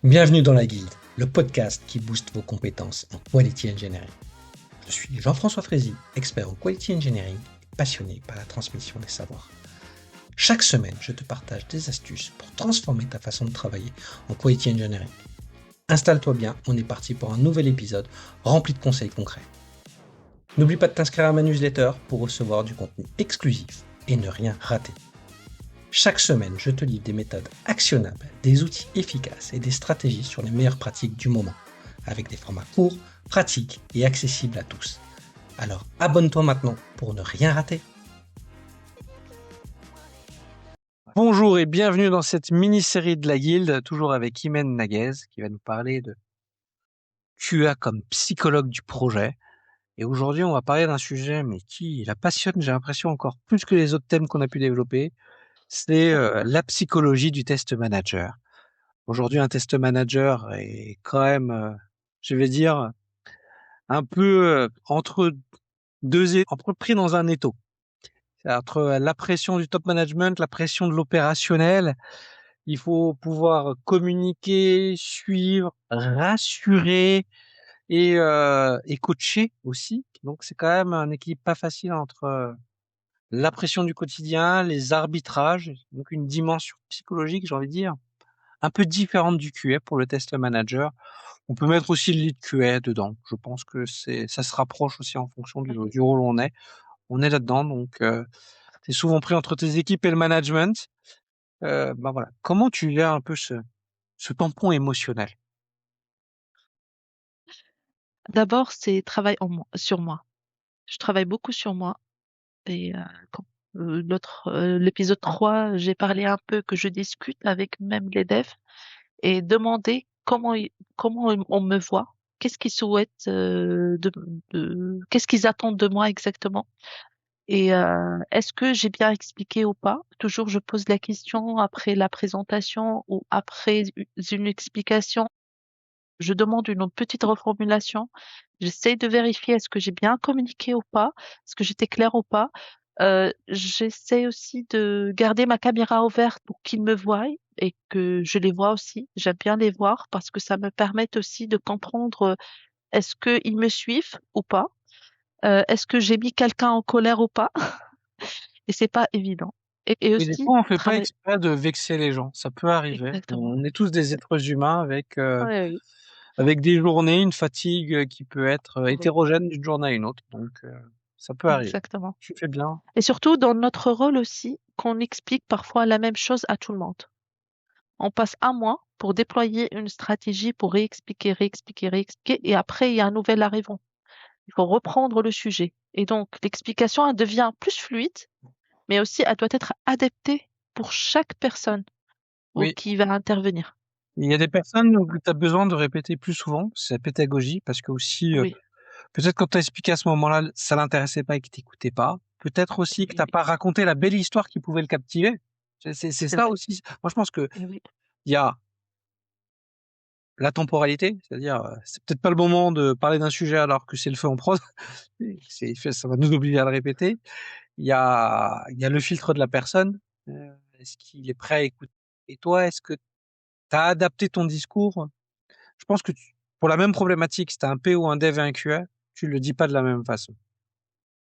Bienvenue dans la Guilde, le podcast qui booste vos compétences en Quality Engineering. Je suis Jean-François Frézy, expert en Quality Engineering et passionné par la transmission des savoirs. Chaque semaine, je te partage des astuces pour transformer ta façon de travailler en Quality Engineering. Installe-toi bien, on est parti pour un nouvel épisode rempli de conseils concrets. N'oublie pas de t'inscrire à ma newsletter pour recevoir du contenu exclusif et ne rien rater. Chaque semaine, je te livre des méthodes actionnables, des outils efficaces et des stratégies sur les meilleures pratiques du moment, avec des formats courts, pratiques et accessibles à tous. Alors abonne-toi maintenant pour ne rien rater. Bonjour et bienvenue dans cette mini-série de la Guilde, toujours avec Imen Naguez, qui va nous parler de QA comme psychologue du projet. Et aujourd'hui, on va parler d'un sujet qui la passionne, j'ai l'impression, encore plus que les autres thèmes qu'on a pu développer. C'est la psychologie du test manager. Aujourd'hui, un test manager est quand même, je vais dire, un peu pris dans un étau. C'est entre la pression du top management, la pression de l'opérationnel. Il faut pouvoir communiquer, suivre, rassurer et coacher aussi. Donc, c'est quand même un équilibre pas facile entre la pression du quotidien, les arbitrages, donc une dimension psychologique, j'ai envie de dire, un peu différente du QA pour le test manager. On peut mettre aussi le lead QA dedans. Je pense que ça se rapproche aussi en fonction du rôle où on est. On est là-dedans, donc c'est souvent pris entre tes équipes et le management. Voilà. Comment tu gères un peu ce tampon émotionnel? D'abord, c'est sur moi. Je travaille beaucoup sur moi. Et quand l'épisode 3, j'ai parlé un peu que je discute avec même les devs et demander comment on me voit, qu'est-ce qu'ils souhaitent, qu'est-ce qu'ils attendent de moi exactement. Et est-ce que j'ai bien expliqué ou pas? Toujours, je pose la question après la présentation ou après une explication. Je demande une petite reformulation. J'essaie de vérifier est-ce que j'ai bien communiqué ou pas, est-ce que j'étais claire ou pas. J'essaie aussi de garder ma caméra ouverte pour qu'ils me voient et que je les vois aussi. J'aime bien les voir parce que ça me permet aussi de comprendre est-ce qu'ils me suivent ou pas. Est-ce que j'ai mis quelqu'un en colère ou pas? Et c'est pas évident. Et Oui, des aussi fois, on fait pas travailler. exprès de vexer les gens. Ça peut arriver. Exactement. On est tous des êtres humains Ouais, oui. avec des journées, une fatigue qui peut être Oui, hétérogène d'une journée à une autre. Donc, ça peut arriver. exactement. Tu fais bien. Et surtout dans notre rôle aussi, qu'on explique parfois la même chose à tout le monde. On passe un mois pour déployer une stratégie, pour réexpliquer, réexpliquer, réexpliquer, et après, il y a un nouvel arrivant. Il faut reprendre le sujet. Et donc, l'explication, elle devient plus fluide, mais aussi, elle doit être adaptée pour chaque personne ou Oui. qui va intervenir. Il y a des personnes où tu as besoin de répéter plus souvent. C'est la pédagogie parce que aussi, Oui, peut-être quand tu as expliqué à ce moment-là, ça l'intéressait pas et que t'écoutais pas. Peut-être aussi que et t'as oui, pas raconté la belle histoire qui pouvait le captiver. C'est c'est ça vrai. aussi. Moi, je pense que Et oui, il y a la temporalité, c'est-à-dire, c'est peut-être pas le moment de parler d'un sujet alors que c'est le feu en prod. Ça va nous obliger à le répéter. Il y a le filtre de la personne. Est-ce qu'il est prêt à écouter? Et toi, est-ce que tu as adapté ton discours? Je pense que pour la même problématique, si tu as un PO, un dev et un QA, tu le dis pas de la même façon.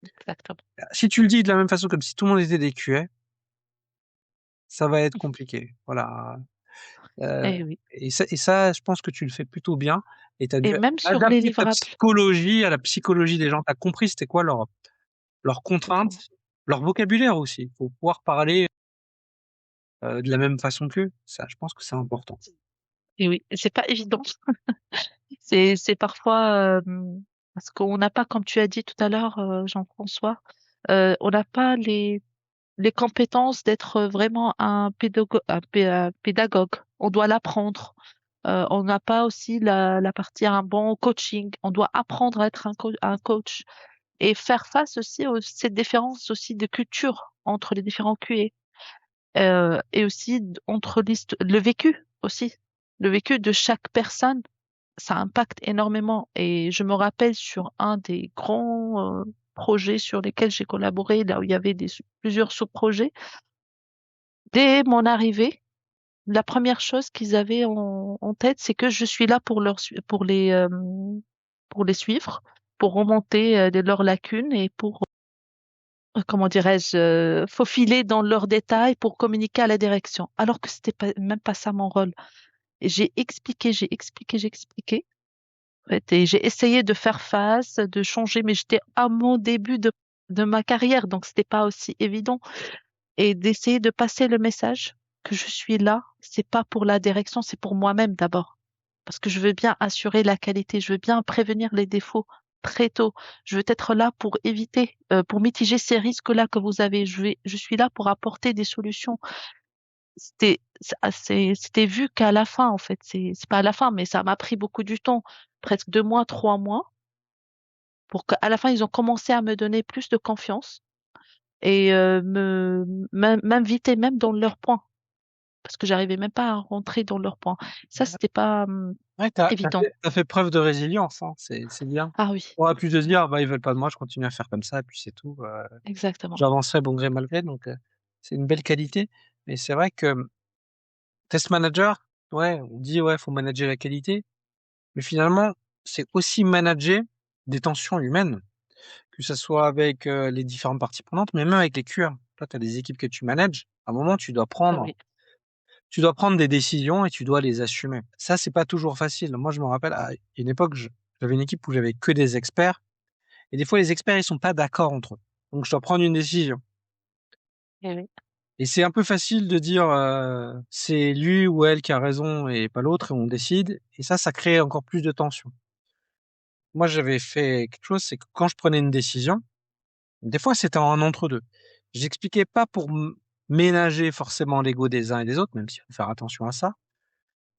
exactement. Si tu le dis de la même façon comme si tout le monde était des QA, ça va être compliqué. Voilà. Heu Et oui. et ça, je pense que tu le fais plutôt bien et tu as Et dû même sur les adapter ta livrables. psychologie à la psychologie des gens. Tu as compris c'était quoi leurs Exactement. contraintes, leur vocabulaire aussi. Faut pouvoir parler, de la même façon qu'eux. Ça, je pense que c'est important. Et oui, c'est pas évident. C'est parfois parce qu'on n'a pas, comme tu as dit tout à l'heure, Jean-François, on n'a pas les compétences d'être vraiment un pédagogue. On doit l'apprendre. On n'a pas aussi la partie un bon coaching. On doit apprendre à être un coach et faire face aussi à cette différence aussi de culture entre les différents QA et aussi entre le vécu aussi. Le vécu de chaque personne ça impacte énormément. Et je me rappelle sur un des grands projets sur lesquels j'ai collaboré, là où il y avait plusieurs sous-projets, dès mon arrivée, la première chose qu'ils avaient en tête, c'est que je suis là pour pour les suivre, pour remonter leurs lacunes et pour, comment dirais-je, faufiler dans leurs détails pour communiquer à la direction. Alors que c'était même pas ça mon rôle. Et j'ai expliqué. En fait, et j'ai essayé de faire face, de changer, mais j'étais à mon début de ma carrière, donc c'était pas aussi évident. Et d'essayer de passer le message que je suis là, c'est pas pour la direction, c'est pour moi-même d'abord. Parce que je veux bien assurer la qualité, je veux bien prévenir les défauts très tôt. Je veux être là pour éviter, pour mitiger ces risques-là que vous avez. Je suis là pour apporter des solutions. C'était vu qu'à la fin, en fait. C'est pas à la fin, mais ça m'a pris beaucoup du temps, presque 2 mois, 3 mois, pour qu'à la fin, ils ont commencé à me donner plus de confiance et m'inviter même dans leurs points, parce que j'arrivais même pas à rentrer dans leurs points. Ça, c'était pas Ouais, évident. t'as fait preuve de résilience, hein, c'est bien. Ah oui, On aurait pu se dire: «Bah, ils veulent pas de moi, je continue à faire comme ça et puis c'est tout, exactement. j'avancerai bon gré mal gré», donc c'est une belle qualité. Mais c'est vrai que, test manager, ouais, on dit: «Ouais, faut manager la qualité», mais finalement, c'est aussi manager des tensions humaines, que ça soit avec, les différentes parties prenantes, mais même avec les QA. Toi, tu as des équipes que tu manages, à un moment, Ah oui, tu dois prendre des décisions et tu dois les assumer. Ça, c'est pas toujours facile. Moi, je me rappelle, à une époque, j'avais une équipe où j'avais que des experts et des fois, les experts, ils sont pas d'accord entre eux. Donc, je dois prendre une décision. eh oui, Et c'est un peu facile de dire, c'est lui ou elle qui a raison et pas l'autre et on décide. Et ça crée encore plus de tension. Moi, j'avais fait quelque chose, c'est que quand je prenais une décision, des fois, c'était en entre-deux. J'expliquais pas pour ménager forcément l'ego des uns et des autres, même s'il faut faire attention à ça.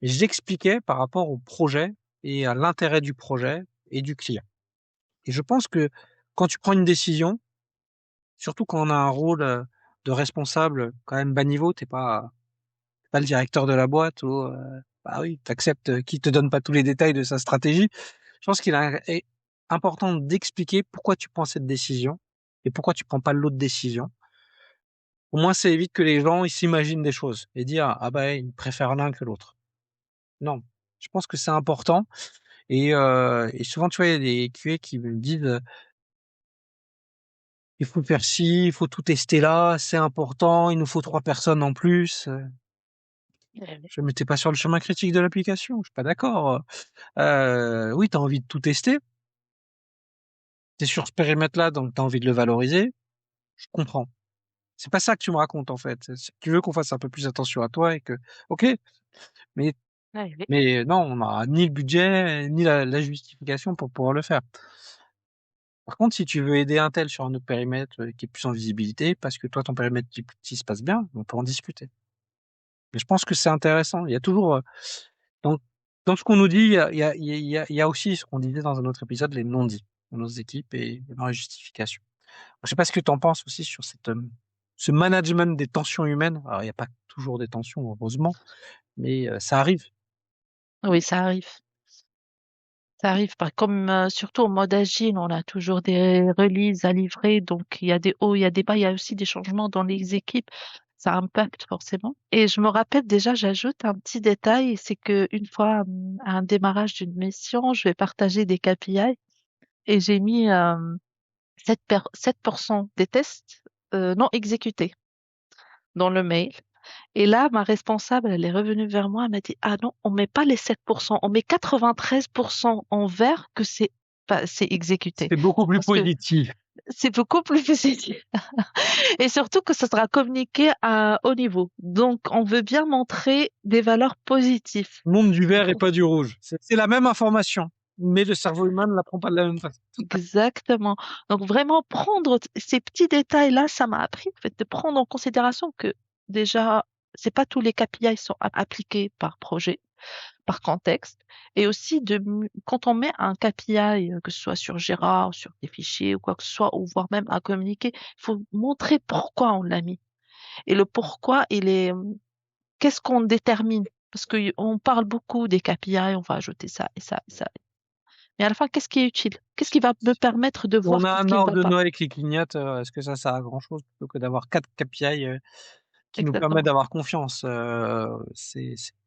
Et j'expliquais par rapport au projet et à l'intérêt du projet et du client. Et je pense que quand tu prends une décision, surtout quand on a un rôle, de responsable quand même bas niveau, t'es pas le directeur de la boîte ou, bah oui, t'acceptes, qu'il te donne pas tous les détails de sa stratégie. Je pense qu'il est important d'expliquer pourquoi tu prends cette décision et pourquoi tu prends pas l'autre décision. Au moins, ça évite que les gens, ils s'imaginent des choses et dire: «Ah bah, ils préfèrent l'un que l'autre». Non, je pense que c'est important. Et souvent, tu vois, il y a des QA qui me disent, «Il faut faire ci, il faut tout tester là, c'est important, il nous faut 3 personnes en plus», eh oui, je fais: «Mais tu pas sur le chemin critique de l'application, je suis pas d'accord, oui, tu as envie de tout tester, tu es sur ce périmètre-là, donc tu as envie de le valoriser, je comprends. C'est pas ça que tu me racontes, en fait, c'est tu veux qu'on fasse un peu plus attention à toi et que OK, mais eh oui, non, on n'a ni le budget, ni la justification pour pouvoir le faire». Par contre, si tu veux aider un tel sur un autre périmètre, qui est plus en visibilité, parce que toi, ton périmètre plus petit se passe bien, on peut en discuter. Mais je pense que c'est intéressant. Il y a toujours, dans dans ce qu'on nous dit, il y a aussi ce qu'on disait dans un autre épisode, les non-dits dans nos équipes et dans la justification. Je sais pas ce que tu en penses aussi sur ce management des tensions humaines. Alors, il y a pas toujours des tensions, heureusement, mais ça arrive. oui, ça arrive. Ça arrive pas comme surtout en mode agile, on a toujours des releases à livrer, donc il y a des hauts, il y a des bas, il y a aussi des changements dans les équipes. Ça impacte forcément. Et je me rappelle déjà, j'ajoute un petit détail, c'est que une fois à un démarrage d'une mission, je vais partager des KPI et j'ai mis 7% des tests non exécutés dans le mail. Et là, ma responsable, elle est revenue vers moi, elle m'a dit, ah non, on met pas les 7%, on met 93% en vert que c'est exécuté. C'est beaucoup plus Parce que positif. c'est beaucoup plus facile. Et surtout que ce sera communiqué à haut niveau. Donc, on veut bien montrer des valeurs positives. Le monde du vert Donc, et pas du rouge. C'est la même information, mais le cerveau humain ne la prend pas de la même façon. exactement. Donc, vraiment prendre ces petits détails-là, ça m'a appris, en fait, de prendre en considération que déjà, c'est pas tous les KPI sont appliqués par projet. Par contexte et aussi quand on met un KPI, que ce soit sur Jira ou sur des fichiers ou quoi que ce soit, ou voire même un communiqué, il faut montrer pourquoi on l'a mis. Et le pourquoi, qu'est-ce qu'on détermine? Parce qu'on parle beaucoup des KPI, on va ajouter ça et ça et ça. Mais à la fin, qu'est-ce qui est utile? Qu'est-ce qui va me permettre de On voir a qu'est-ce un qui ne ordre va de pas? Noël qui clignote, est-ce que ça sert à grand chose plutôt que d'avoir 4 KPI, qui nous permet exactement, d'avoir confiance.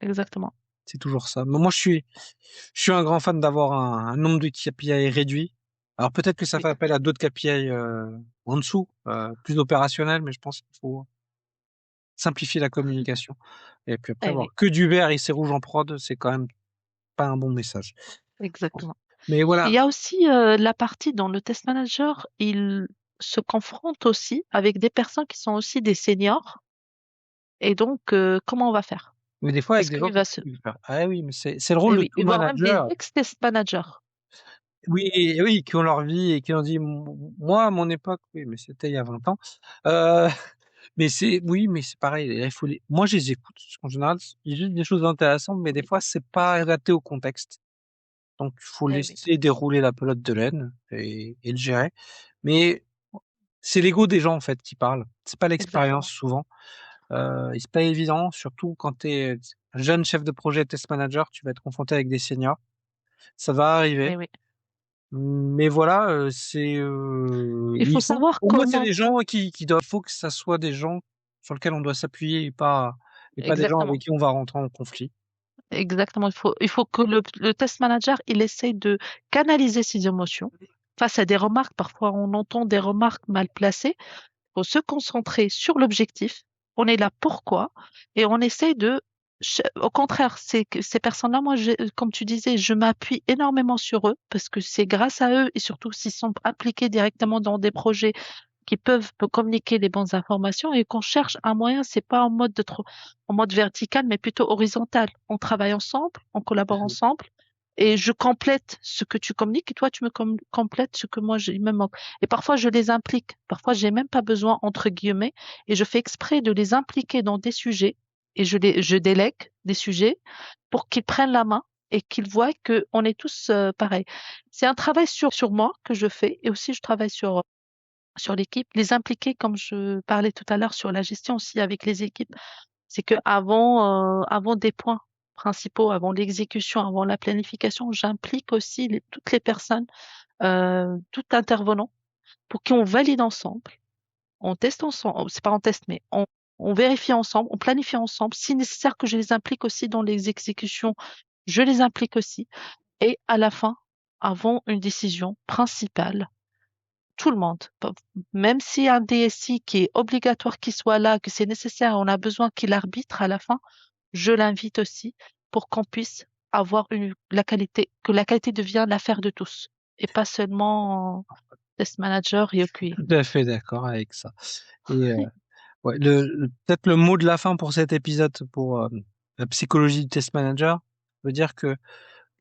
exactement. C'est toujours ça. Mais moi, je suis un grand fan d'avoir un nombre de KPI réduit. Alors peut-être que ça Oui, fait appel à d'autres KPI en dessous, plus opérationnels, mais je pense qu'il faut simplifier la communication. Et puis après, eh avoir oui, que du vert et c'est rouge en prod, c'est quand même pas un bon message. exactement. Mais Il voilà, y a aussi la partie dans le test manager, il se confronte aussi avec des personnes qui sont aussi des seniors. Et donc, comment on va faire? mais des fois avec Parce des gens qu'il qui va se... kiffent faire. Ah oui, mais c'est le rôle Eh de oui, tout et voire même des manager. ex-test managers. Oui, oui, qui ont leur vie et qui ont dit, moi, à mon époque, oui, mais c'était il y a 20 ans. Euh, mais oui, mais c'est pareil. Moi, je les écoute. Parce qu'en général, ils disent des choses intéressantes, mais des Oui, fois, c'est pas adapté au contexte. Donc, il faut eh oui, laisser dérouler la pelote de laine et le gérer. Mais c'est l'ego des gens, en fait, qui parle. C'est pas l'expérience, exactement. souvent. Et c'est pas évident, surtout quand tu es jeune chef de projet, test manager, tu vas être confronté avec des seniors. Ça va arriver. Eh oui. Mais voilà, Il faut savoir pour moi, c'est comment. des gens qui doivent, il faut que ça soit des gens sur lesquels on doit s'appuyer et pas des gens avec Exactement. qui on va rentrer en conflit. Exactement. Il faut que le test manager, il essaye de canaliser ses émotions face à des remarques. Parfois, on entend des remarques mal placées. Faut se concentrer sur l'objectif. On est là pourquoi et on essaye de. Au contraire, c'est que ces personnes-là, moi, comme tu disais, je m'appuie énormément sur eux parce que c'est grâce à eux et surtout s'ils sont impliqués directement dans des projets qui peuvent me communiquer les bonnes informations et qu'on cherche un moyen, c'est pas en mode vertical, mais plutôt horizontal. On travaille ensemble, on collabore ensemble et je complète ce que tu communiques et toi tu me complètes ce que moi il me manque. Et parfois je les implique, parfois j'ai même pas besoin entre guillemets et je fais exprès de les impliquer dans des sujets et je délègue des sujets pour qu'ils prennent la main et qu'ils voient que on est tous pareils. C'est un travail sur moi que je fais et aussi je travaille sur l'équipe, les impliquer, comme je parlais tout à l'heure sur la gestion aussi avec les équipes. C'est que avant des points principaux, avant l'exécution, avant la planification, j'implique aussi toutes les personnes, tout intervenant, pour qu'on valide ensemble, on teste ensemble, c'est pas on teste, mais on vérifie ensemble, on planifie ensemble. Si nécessaire que je les implique aussi dans les exécutions, je les implique aussi. Et à la fin, avant une décision principale, tout le monde, même si un DSI qui est obligatoire qu'il soit là, que c'est nécessaire, on a besoin qu'il arbitre à la fin, je l'invite aussi pour qu'on puisse avoir la qualité, que la qualité devienne l'affaire de tous et pas seulement test manager et OQI. Tout à fait d'accord avec ça. Et ouais, peut-être le mot de la fin pour cet épisode, pour la psychologie du test manager, veut dire que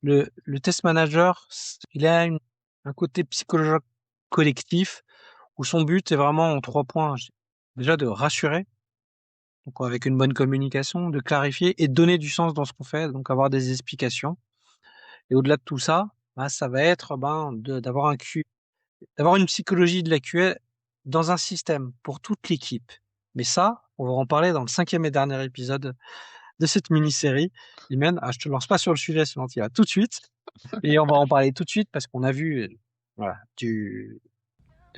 le test manager, il a un côté psychologique collectif où son but est vraiment en 3 points. Déjà de rassurer, donc avec une bonne communication, de clarifier et de donner du sens dans ce qu'on fait, donc avoir des explications. Et au-delà de tout ça, bah, ça va être d'avoir une psychologie de la QA dans un système pour toute l'équipe. Mais ça, on va en parler dans le 5e et dernier épisode de cette mini-série. Imen, je te lance pas sur le sujet, sinon tu y vas tout de suite. Et on va en parler tout de suite parce qu'on a vu, voilà, de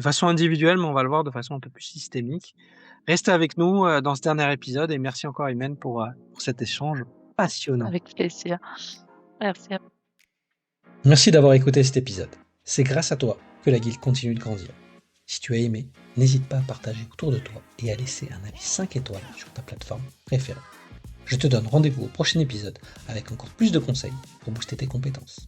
façon individuelle, mais on va le voir de façon un peu plus systémique. Restez avec nous dans ce dernier épisode et merci encore, Imen, pour cet échange passionnant. Avec plaisir. Merci. Merci d'avoir écouté cet épisode. C'est grâce à toi que la guilde continue de grandir. Si tu as aimé, n'hésite pas à partager autour de toi et à laisser un avis 5 étoiles sur ta plateforme préférée. Je te donne rendez-vous au prochain épisode avec encore plus de conseils pour booster tes compétences.